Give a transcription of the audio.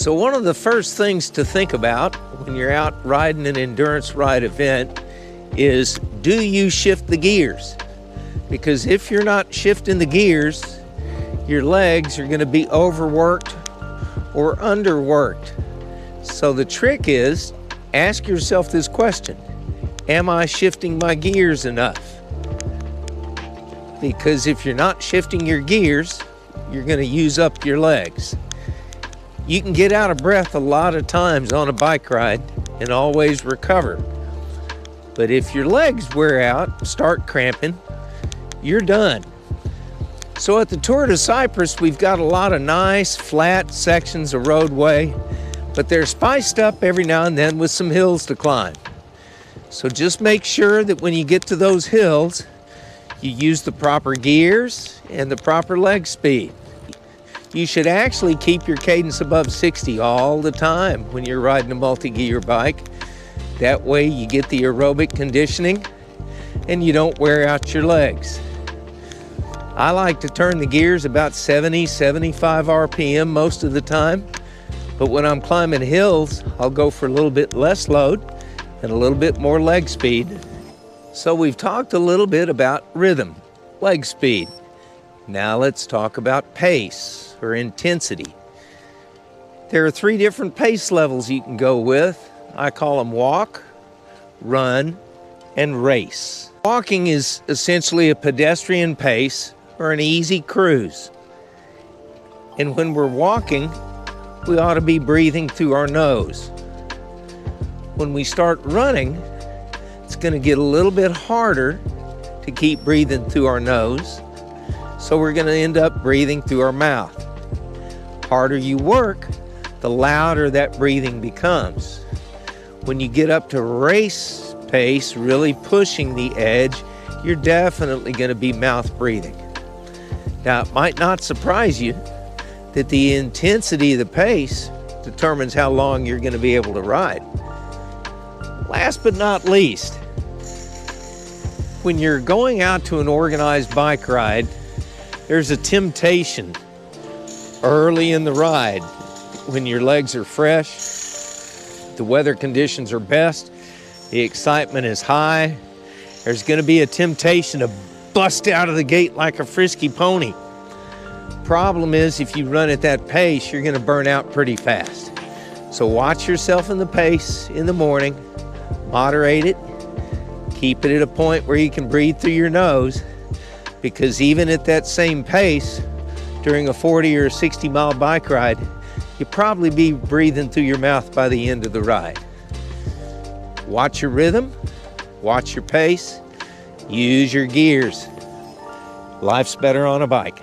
So one of the first things to think about when you're out riding an endurance ride event is, do you shift the gears? Because if you're not shifting the gears, your legs are going to be overworked or underworked. So the trick is, ask yourself this question: am I shifting my gears enough? Because if you're not shifting your gears, you're going to use up your legs. You can get out of breath a lot of times on a bike ride and always recover. But if your legs wear out, start cramping, you're done. So at the Tour de Cyprus, we've got a lot of nice flat sections of roadway, but they're spiced up every now and then with some hills to climb. So just make sure that when you get to those hills, you use the proper gears and the proper leg speed. You should actually keep your cadence above 60 all the time when you're riding a multi-gear bike. That way you get the aerobic conditioning and you don't wear out your legs. I like to turn the gears about 70, 75 RPM most of the time, but when I'm climbing hills, I'll go for a little bit less load and a little bit more leg speed. So we've talked a little bit about rhythm, leg speed. Now let's talk about pace or intensity. There are 3 different pace levels you can go with. I call them walk, run, and race. Walking is essentially a pedestrian pace or an easy cruise. And when we're walking, we ought to be breathing through our nose. When we start running, it's going to get a little bit harder to keep breathing through our nose, so we're going to end up breathing through our mouth. Harder you work, the louder that breathing becomes. When you get up to race pace, really pushing the edge, you're definitely going to be mouth breathing. Now, it might not surprise you that the intensity of the pace determines how long you're going to be able to ride. Last but not least, when you're going out to an organized bike ride, there's a temptation early in the ride when your legs are fresh, the weather conditions are best, the excitement is high. There's going to be a temptation to bust out of the gate like a frisky pony. Problem is, if you run at that pace, you're going to burn out pretty fast. So watch yourself in the pace in the morning, moderate it, keep it at a point where you can breathe through your nose, because even at that same pace, during a 40 or 60 mile bike ride, you'll probably be breathing through your mouth by the end of the ride. Watch your rhythm, watch your pace, use your gears. Life's better on a bike.